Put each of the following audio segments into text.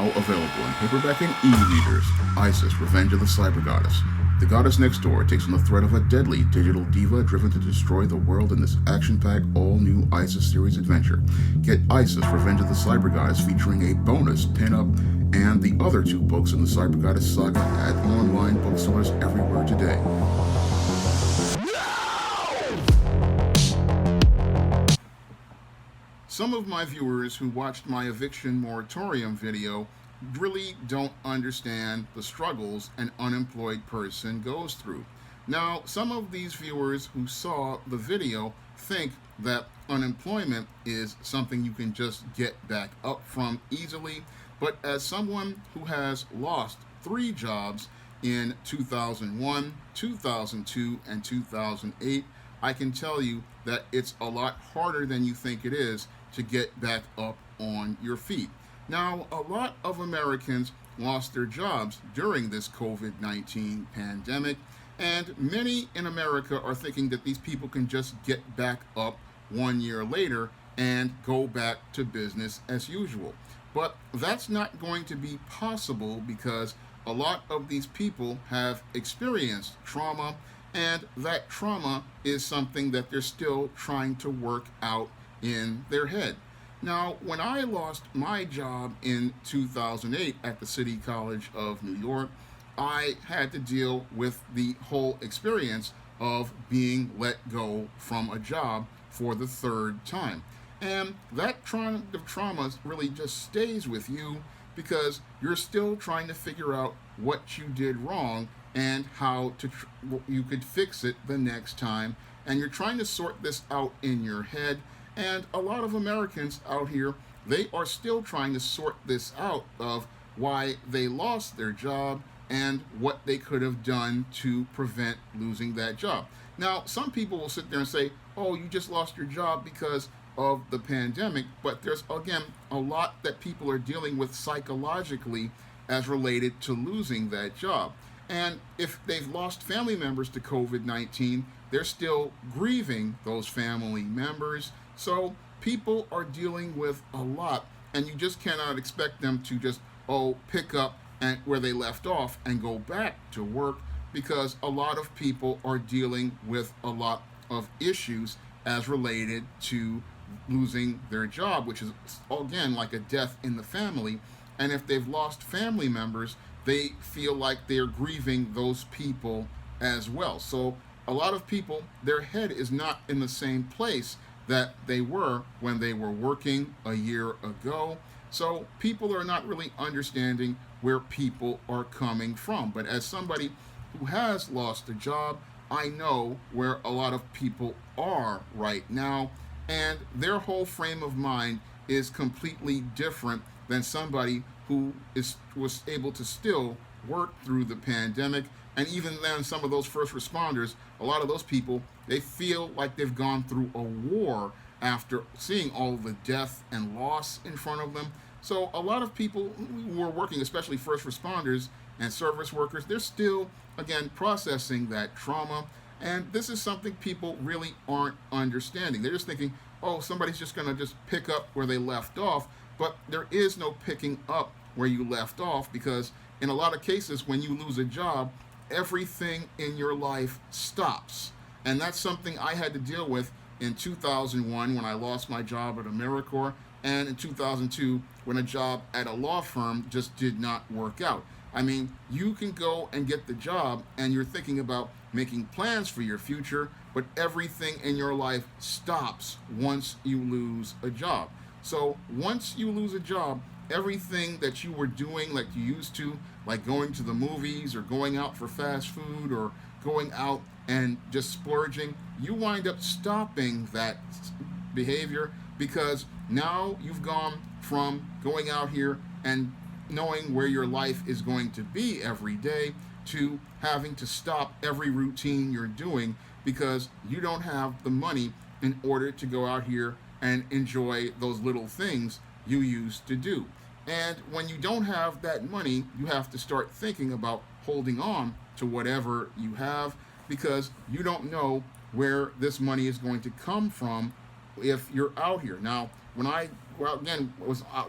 now available in paperback and e-readers. Isis, Revenge of the Cyber Goddess. The goddess next door takes on the threat of a deadly digital diva driven to destroy the world in this action-packed, all-new Isis series adventure. Get Isis, Revenge of the Cyber Goddess featuring a bonus pin-up and the other two books in the Cyber Goddess saga at online bookstores everywhere today. Some of my viewers who watched my eviction moratorium video really don't understand the struggles an unemployed person goes through. Now, some of these viewers who saw the video think that unemployment is something you can just get back up from easily, but as someone who has lost 3 jobs in 2001, 2002, and 2008, I can tell you that it's a lot harder than you think it is to get back up on your feet. Now, a lot of Americans lost their jobs during this COVID-19 pandemic, and many in America are thinking that these people can just get back up 1 year later and go back to business as usual. But that's not going to be possible because a lot of these people have experienced trauma, and that trauma is something that they're still trying to work out in their head. Now, when I lost my job in 2008 at the City College of New York, I had to deal with the whole experience of being let go from a job for the 3rd time. And that kind of trauma really just stays with you because you're still trying to figure out what you did wrong and how you could fix it the next time. And you're trying to sort this out in your head. And a lot of Americans out here, they are still trying to sort this out of why they lost their job and what they could have done to prevent losing that job. Now, some people will sit there and say, oh, you just lost your job because of the pandemic, but there's, again, a lot that people are dealing with psychologically as related to losing that job. And if they've lost family members to COVID-19, they're still grieving those family members. So people are dealing with a lot, and you just cannot expect them to just, pick up and where they left off and go back to work, because a lot of people are dealing with a lot of issues as related to losing their job, which is, again, like a death in the family. And if they've lost family members, they feel like they're grieving those people as well. So a lot of people, their head is not in the same place that they were when they were working a year ago. So people are not really understanding where people are coming from. But as somebody who has lost a job, I know where a lot of people are right now, and their whole frame of mind is completely different than somebody who was able to still work through the pandemic. And even then, some of those first responders, a lot of those people, they feel like they've gone through a war after seeing all the death and loss in front of them. So a lot of people who are working, especially first responders and service workers, they're still, again, processing that trauma. And this is something people really aren't understanding. They're just thinking, oh, somebody's just going to just pick up where they left off. But there is no picking up where you left off, because in a lot of cases, when you lose a job, everything in your life stops. And that's something I had to deal with in 2001 when I lost my job at AmeriCorps, and in 2002 when a job at a law firm just did not work out. I mean, you can go and get the job and you're thinking about making plans for your future, but everything in your life stops once you lose a job. So once you lose a job, everything that you were doing like you used to, like going to the movies or going out for fast food or going out and just splurging, you wind up stopping that behavior, because now you've gone from going out here and knowing where your life is going to be every day to having to stop every routine you're doing because you don't have the money in order to go out here and enjoy those little things you used to do. And when you don't have that money, you have to start thinking about holding on to whatever you have, because you don't know where this money is going to come from if you're out here. Now, when I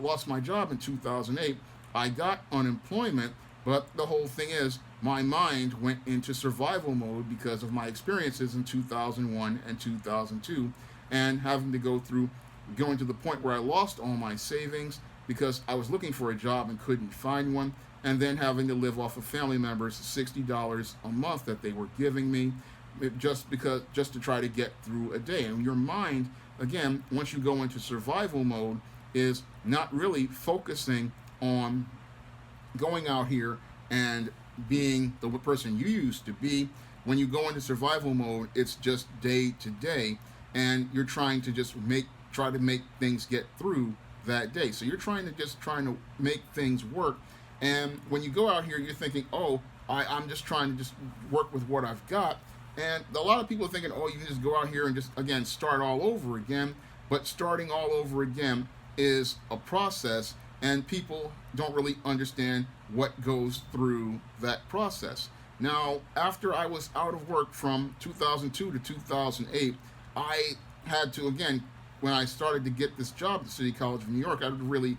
lost my job in 2008, I got unemployment, but the whole thing is my mind went into survival mode because of my experiences in 2001 and 2002 and having to go through going to the point where I lost all my savings because I was looking for a job and couldn't find one, and then having to live off of family members $60 a month that they were giving me just to try to get through a day. And your mind, again, once you go into survival mode, is not really focusing on going out here and being the person you used to be. When you go into survival mode, it's just day to day, and you're trying to just try to make things get through that day. So you're trying to make things work. And when you go out here, you're thinking, oh, I'm just trying to just work with what I've got. And a lot of people are thinking, oh, you can just go out here and just, again, start all over again. But starting all over again is a process, and people don't really understand what goes through that process. Now, after I was out of work from 2002 to 2008, I had to, again, when I started to get this job at the City College of New York, I had to really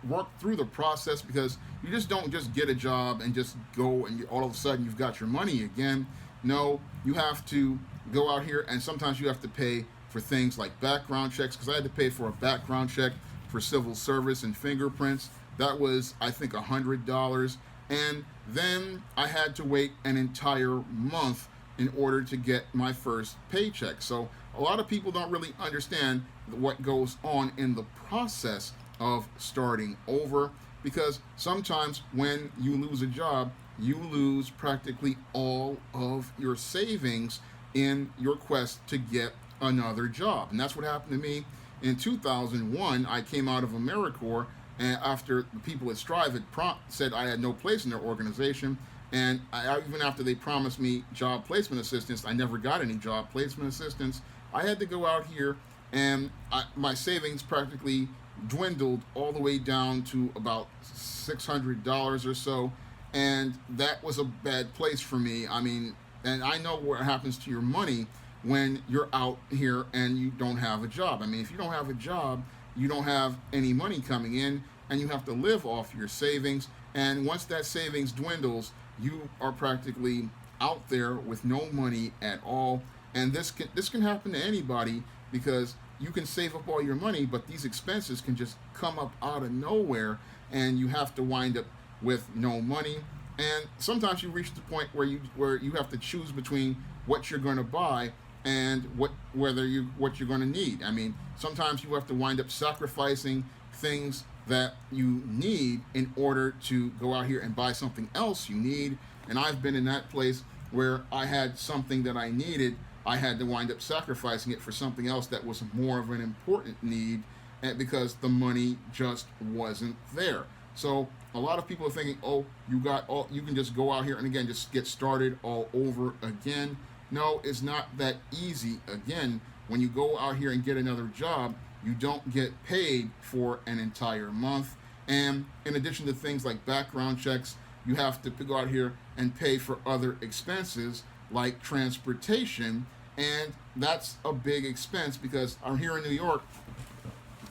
work through the process, because you just don't just get a job and just go and all of a sudden you've got your money again. No, you have to go out here, and sometimes you have to pay for things like background checks, because I had to pay for a background check for civil service and fingerprints. That was, I think, $100. And then I had to wait an entire month in order to get my first paycheck. So a lot of people don't really understand what goes on in the process of starting over, because sometimes when you lose a job, you lose practically all of your savings in your quest to get another job. And that's what happened to me in 2001. I came out of AmeriCorps, and after the people at Strive had said I had no place in their organization, and even after they promised me job placement assistance, I never got any job placement assistance. I had to go out here, and my savings practically dwindled all the way down to about $600 or so, and that was a bad place for me. I mean, and I know what happens to your money when you're out here and you don't have a job. I mean, if you don't have a job, you don't have any money coming in, and you have to live off your savings. And once that savings dwindles, you are practically out there with no money at all. And this can happen to anybody, because you can save up all your money, but these expenses can just come up out of nowhere, and you have to wind up with no money. And sometimes you reach the point where you have to choose between what you're going to buy and what you're going to need. I mean, sometimes you have to wind up sacrificing things that you need in order to go out here and buy something else you need. And I've been in that place where I had something that I needed, I had to wind up sacrificing it for something else that was more of an important need, and because the money just wasn't there. So a lot of people are thinking, oh, you can just go out here and again just get started all over again. No, it's not that easy. Again, when you go out here and get another job, you don't get paid for an entire month. And in addition to things like background checks, you have to go out here and pay for other expenses like transportation. And that's a big expense, because I'm here in New York.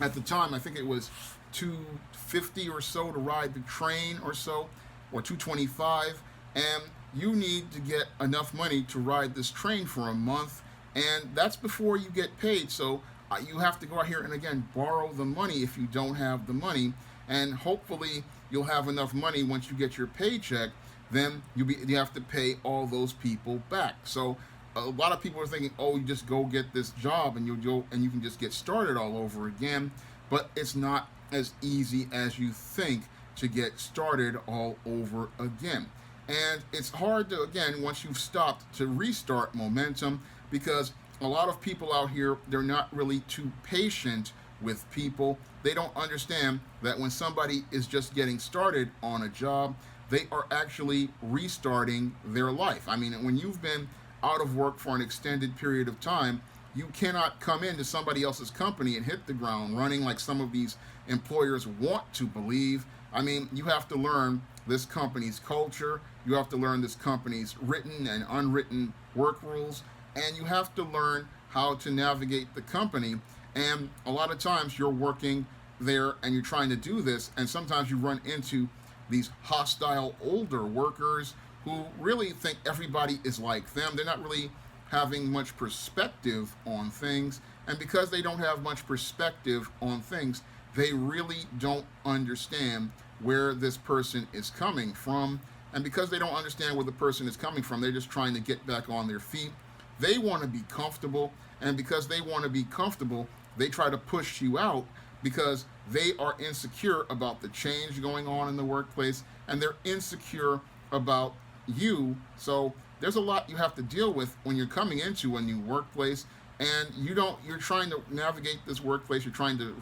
At the time, I think it was $250 or so to ride the train or so, or $225. And you need to get enough money to ride this train for a month, and that's before you get paid. So you have to go out here and again borrow the money if you don't have the money, and hopefully you'll have enough money once you get your paycheck. Then you have to pay all those people back. So a lot of people are thinking, oh, you just go get this job and you can just get started all over again. But it's not as easy as you think to get started all over again. And it's hard to, again, once you've stopped, to restart momentum, because a lot of people out here, they're not really too patient with people. They don't understand that when somebody is just getting started on a job, they are actually restarting their life. I mean, when you've been out of work for an extended period of time, you cannot come into somebody else's company and hit the ground running like some of these employers want to believe. I mean, you have to learn this company's culture, you have to learn this company's written and unwritten work rules, and you have to learn how to navigate the company. And a lot of times you're working there and you're trying to do this, and sometimes you run into these hostile older workers who really think everybody is like them. They're not really having much perspective on things, and because they don't have much perspective on things, they really don't understand where this person is coming from. And because they don't understand where the person is coming from, they're just trying to get back on their feet. They want to be comfortable, and because they want to be comfortable, they try to push you out because they are insecure about the change going on in the workplace, and they're insecure about you. So there's a lot you have to deal with when you're coming into a new workplace, and you're trying to navigate this workplace. You're trying to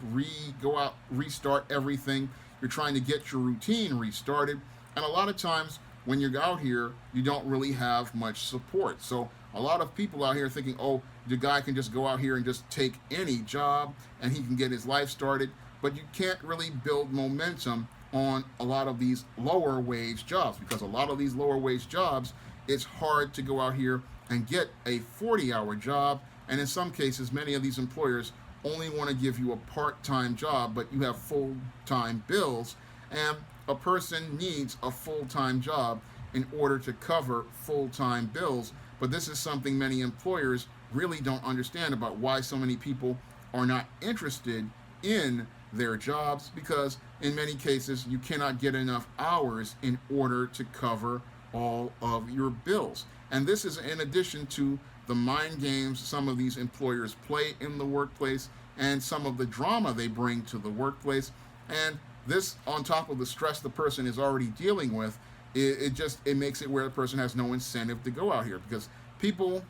go out, restart everything. You're trying to get your routine restarted, and a lot of times when you're out here, you don't really have much support. So a lot of people out here thinking, oh, the guy can just go out here and just take any job and he can get his life started. But you can't really build momentum on a lot of these lower wage jobs, because a lot of these lower wage jobs, it's hard to go out here and get a 40-hour job. And in some cases, many of these employers only want to give you a part-time job, but you have full-time bills. And a person needs a full-time job in order to cover full-time bills. But this is something many employers really don't understand about why so many people are not interested in their jobs, because in many cases you cannot get enough hours in order to cover all of your bills. And this is in addition to the mind games some of these employers play in the workplace and some of the drama they bring to the workplace. And this, on top of the stress the person is already dealing with, it makes it where the person has no incentive to go out here, because people,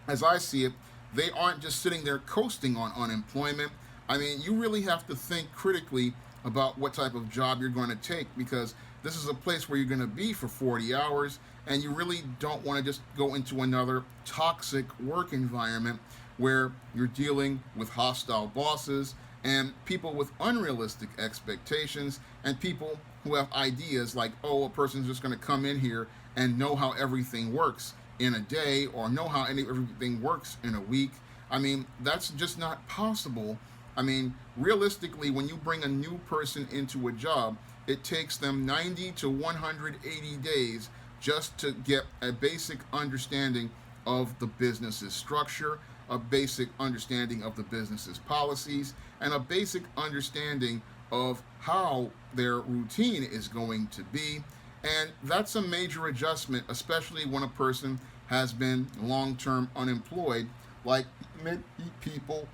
as I see it, they aren't just sitting there coasting on unemployment. I mean, you really have to think critically about what type of job you're going to take, because this is a place where you're going to be for 40 hours, and you really don't want to just go into another toxic work environment where you're dealing with hostile bosses and people with unrealistic expectations and people who have ideas like, oh, a person's just going to come in here and know how everything works in a day, or know how everything works in a week. I mean, that's just not possible. I mean, realistically, when you bring a new person into a job, it takes them 90 to 180 days just to get a basic understanding of the business's structure, a basic understanding of the business's policies, and a basic understanding of how their routine is going to be. And that's a major adjustment, especially when a person has been long-term unemployed, like many people,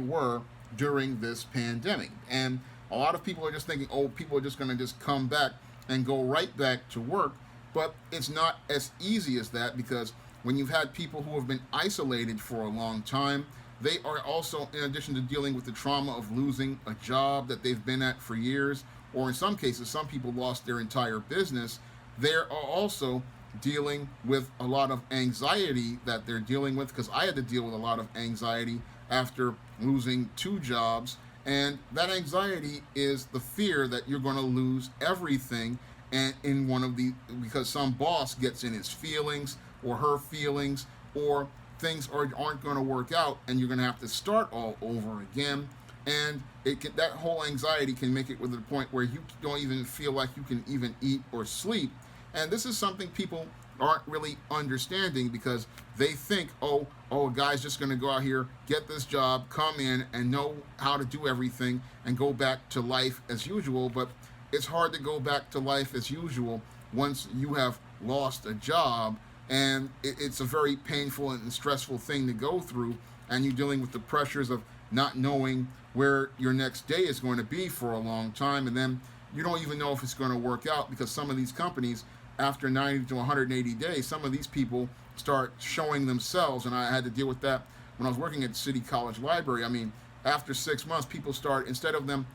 were during this pandemic. And a lot of people are just thinking, oh, people are just going to just come back and go right back to work. But it's not as easy as that, because when you've had people who have been isolated for a long time, they are also, in addition to dealing with the trauma of losing a job that they've been at for years, or in some cases, some people lost their entire business, they are also dealing with a lot of anxiety that they're dealing with, because I had to deal with a lot of anxiety after losing 2 jobs. And that anxiety is the fear that you're going to lose everything, and in one of the, because some boss gets in his feelings or her feelings, or things aren't going to work out and you're going to have to start all over again. And that whole anxiety can make it to the point where you don't even feel like you can even eat or sleep. And this is something people aren't really understanding, because they think, oh, a guy's just going to go out here, get this job, come in and know how to do everything and go back to life as usual. But it's hard to go back to life as usual once you have lost a job, and it's a very painful and stressful thing to go through, and you're dealing with the pressures of not knowing where your next day is going to be for a long time, and then you don't even know if it's going to work out, because some of these companies, after 90 to 180 days, some of these people start showing themselves, and I had to deal with that when I was working at City College Library. I mean, after 6 months, people start, instead of them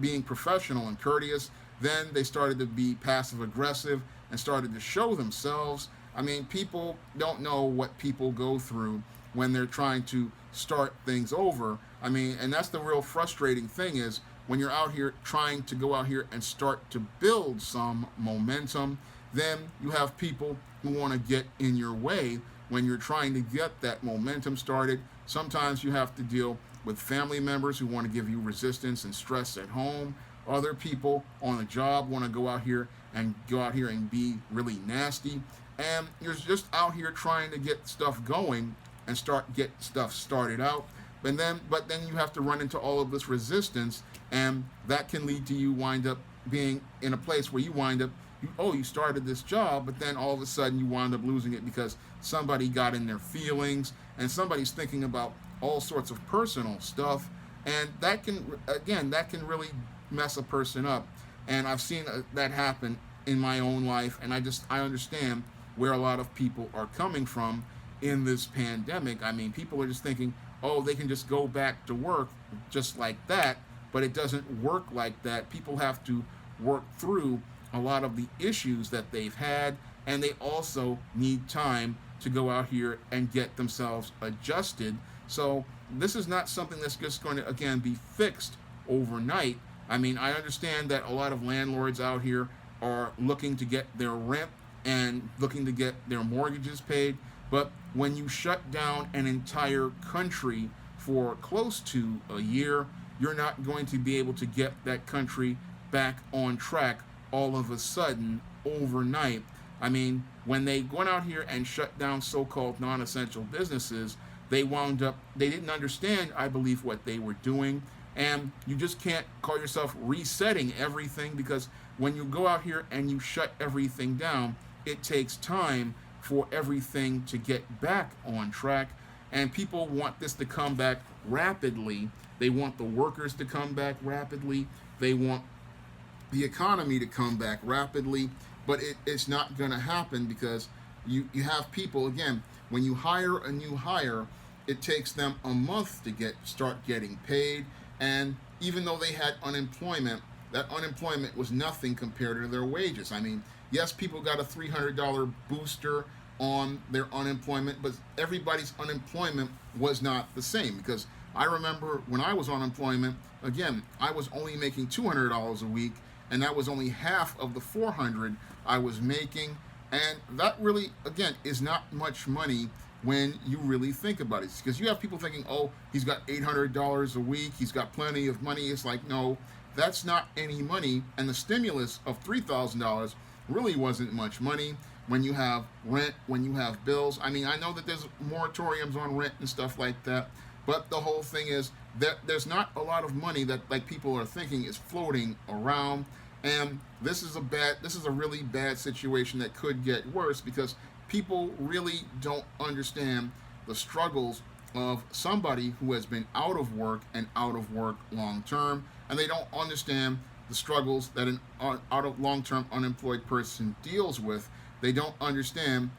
being professional and courteous, then they started to be passive aggressive and started to show themselves. I mean, people don't know what people go through when they're trying to start things over. I mean, and that's the real frustrating thing, is when you're out here trying to go out here and start to build some momentum, then you have people who want to get in your way when you're trying to get that momentum started. Sometimes you have to deal with family members who want to give you resistance and stress at home. Other people on the job want to go out here and be really nasty. And you're just out here trying to get stuff going and get stuff started out. But then you have to run into all of this resistance, and that can lead to you wind up being in a place where you wind up, you started this job, but then all of a sudden you wind up losing it because somebody got in their feelings and somebody's thinking about all sorts of personal stuff, and that can really mess a person up. And I've seen that happen in my own life, and I understand where a lot of people are coming from in this pandemic. I mean, people are just thinking, oh, they can just go back to work just like that, but it doesn't work like that. People have to work through a lot of the issues that they've had, and they also need time to go out here and get themselves adjusted. So this is not something that's just going to, again, be fixed overnight. I mean, I understand that a lot of landlords out here are looking to get their rent and looking to get their mortgages paid, but when you shut down an entire country for close to a year, you're not going to be able to get that country back on track all of a sudden overnight. I mean, when they went out here and shut down so-called non-essential businesses, they didn't understand, I believe, what they were doing. And you just can't call yourself resetting everything, because when you go out here and you shut everything down, it takes time for everything to get back on track. And people want this to come back rapidly. They want the workers to come back rapidly. They want the economy to come back rapidly. But it's not going to happen, because you have people, again, when you hire a new hire, it takes them a month to start getting paid. And even though they had unemployment, that unemployment was nothing compared to their wages. I mean, yes, people got a $300 booster on their unemployment, but everybody's unemployment was not the same, because I remember when I was on unemployment, again, I was only making $200 a week, and that was only half of the $400 I was making. And that really, again, is not much money when you really think about it, because you have people thinking, oh, he's got $800 a week, he's got plenty of money. It's like, no, that's not any money. And the stimulus of $3,000 really wasn't much money when you have rent, when you have bills. I mean, I know that there's moratoriums on rent and stuff like that, but the whole thing is that there's not a lot of money that, like, people are thinking is floating around. And this is a really bad situation that could get worse, because people really don't understand the struggles of somebody who has been out of work and out of work long term, and they don't understand the struggles that an out of long-term unemployed person deals with. They don't understand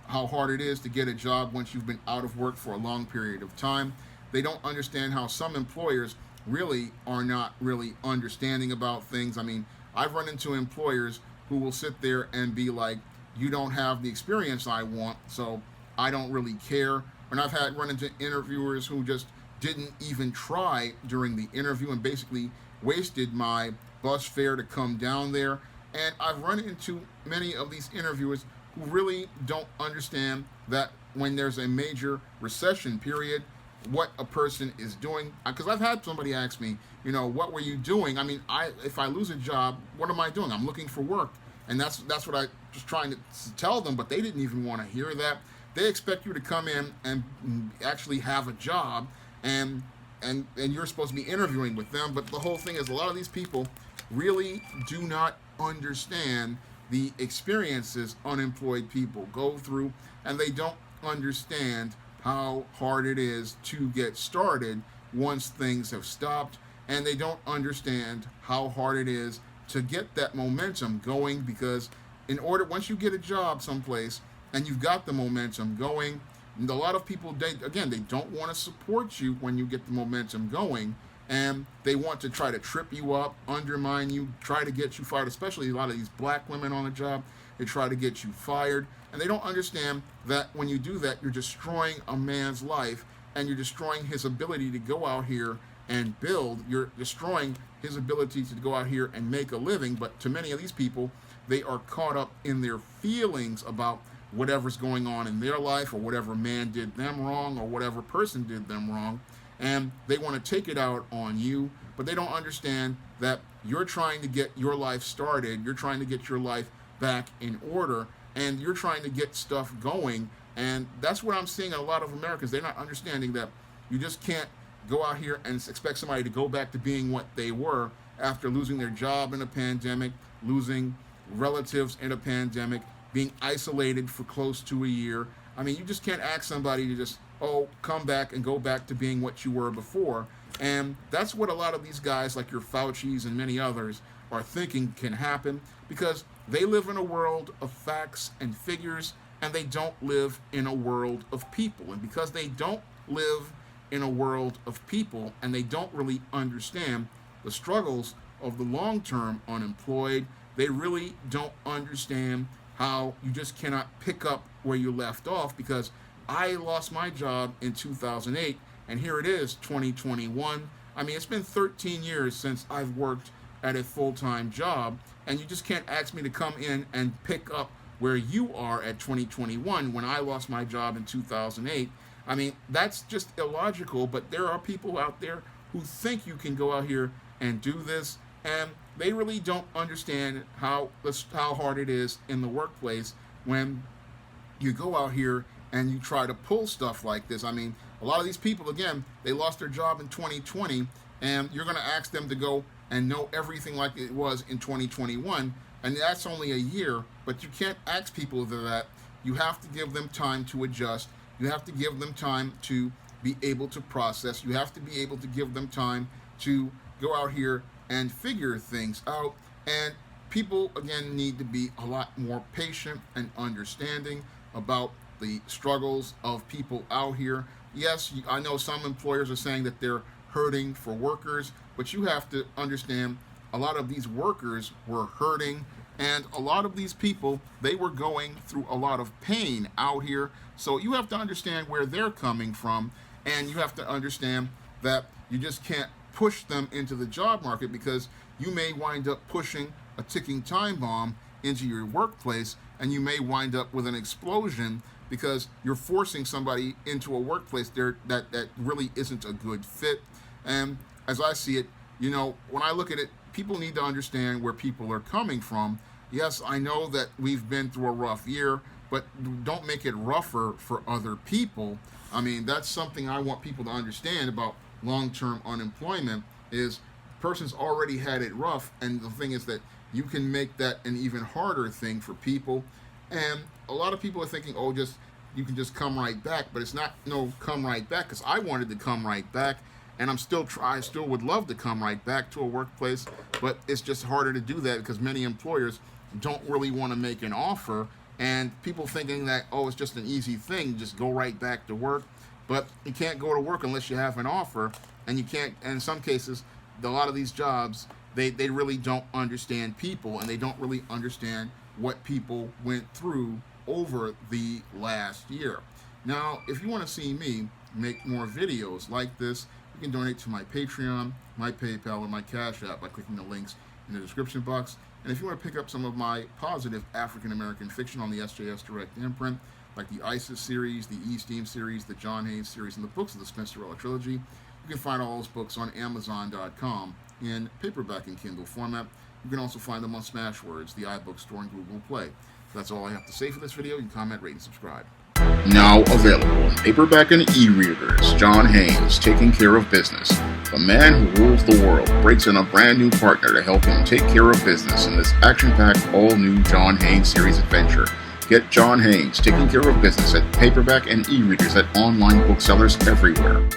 how hard it is to get a job once you've been out of work for a long period of time. They don't understand how some employers really are not really understanding about things. I mean, I've run into employers who will sit there and be like, you don't have the experience I want, so I don't really care. And I've run into interviewers who just didn't even try during the interview and basically wasted my bus fare to come down there. And I've run into many of these interviewers who really don't understand that when there's a major recession period, what a person is doing. Because I've had somebody ask me, what were you doing? I mean, if I lose a job, what am I doing? I'm looking for work. And that's what I was trying to tell them, but they didn't even want to hear that. They expect you to come in and actually have a job, and you're supposed to be interviewing with them. But the whole thing is, a lot of these people really do not understand the experiences unemployed people go through, and they don't understand how hard it is to get started once things have stopped, and they don't understand how hard it is to get that momentum going, because once you get a job someplace and you've got the momentum going, a lot of people, they don't want to support you when you get the momentum going, and they want to try to trip you up, undermine you, try to get you fired, especially a lot of these black women on the job. They try to get you fired, and they don't understand that when you do that, you're destroying a man's life, and you're destroying his ability to go out here and build. You're destroying his ability to go out here and make a living. But to many of these people, they are caught up in their feelings about whatever's going on in their life, or whatever man did them wrong, or whatever person did them wrong. and they want to take it out on you, but they don't understand that you're trying to get your life started, you're trying to get your life back in order, and you're trying to get stuff going. And that's what I'm seeing in a lot of Americans. They're not understanding that you just can't go out here and expect somebody to go back to being what they were after losing their job in a pandemic, losing relatives in a pandemic, being isolated for close to a year. I mean, you just can't ask somebody to just, come back and go back to being what you were before. And that's what a lot of these guys like your Fauci's and many others are thinking can happen, because they live in a world of facts and figures, and they don't live in a world of people. And because they don't live in a world of people and they don't really understand the struggles of the long-term unemployed, they really don't understand how you just cannot pick up where you left off. Because I lost my job in 2008, and here it is, 2021. I mean, it's been 13 years since I've worked at a full-time job, and you just can't ask me to come in and pick up where you are at 2021 when I lost my job in 2008. I mean, that's just illogical, but there are people out there who think you can go out here and do this, and they really don't understand how hard it is in the workplace when you go out here and you try to pull stuff like this. I mean, a lot of these people, again, they lost their job in 2020, and you're going to ask them to go and know everything like it was in 2021, and that's only a year. But you can't ask people that. You have to give them time to adjust. You have to give them time to be able to process. You have to be able to give them time to go out here and figure things out. And people, again, need to be a lot more patient and understanding about the struggles of people out here. Yes, I know some employers are saying that they're hurting for workers, but you have to understand a lot of these workers were hurting, and a lot of these people, they were going through a lot of pain out here. So you have to understand where they're coming from, and you have to understand that you just can't push them into the job market, because you may wind up pushing a ticking time bomb into your workplace, and you may wind up with an explosion because you're forcing somebody into a workplace there that really isn't a good fit. And as I see it, when I look at it, people need to understand where people are coming from. Yes, I know that we've been through a rough year, but don't make it rougher for other people. I mean, that's something I want people to understand about long-term unemployment, is person's already had it rough, and the thing is that you can make that an even harder thing for people. And a lot of people are thinking, you can just come right back, but it's not come right back, because I wanted to come right back, and I still would love to come right back to a workplace, but it's just harder to do that because many employers don't really want to make an offer, and people thinking that, it's just an easy thing, just go right back to work. But you can't go to work unless you have an offer, and you can't, and in some cases, a lot of these jobs, they really don't understand people, and they don't really understand what people went through over the last year. Now, if you want to see me make more videos like this, you can donate to my Patreon, my PayPal, or my Cash App by clicking the links in the description box. And if you want to pick up some of my positive African-American fiction on the SJS Direct imprint, like the ISIS series, the E-Steam series, the John Haynes series, and the books of the Spencerella trilogy, you can find all those books on Amazon.com in paperback and Kindle format. You can also find them on Smashwords, the iBook Store, and Google Play. That's all I have to say for this video. You can comment, rate, and subscribe. Now available in paperback and e-readers, John Haynes, Taking Care of Business. The man who rules the world breaks in a brand new partner to help him take care of business in this action-packed, all-new John Haynes series adventure. Get John Haynes, Taking Care of Business at paperback and e-readers at online booksellers everywhere.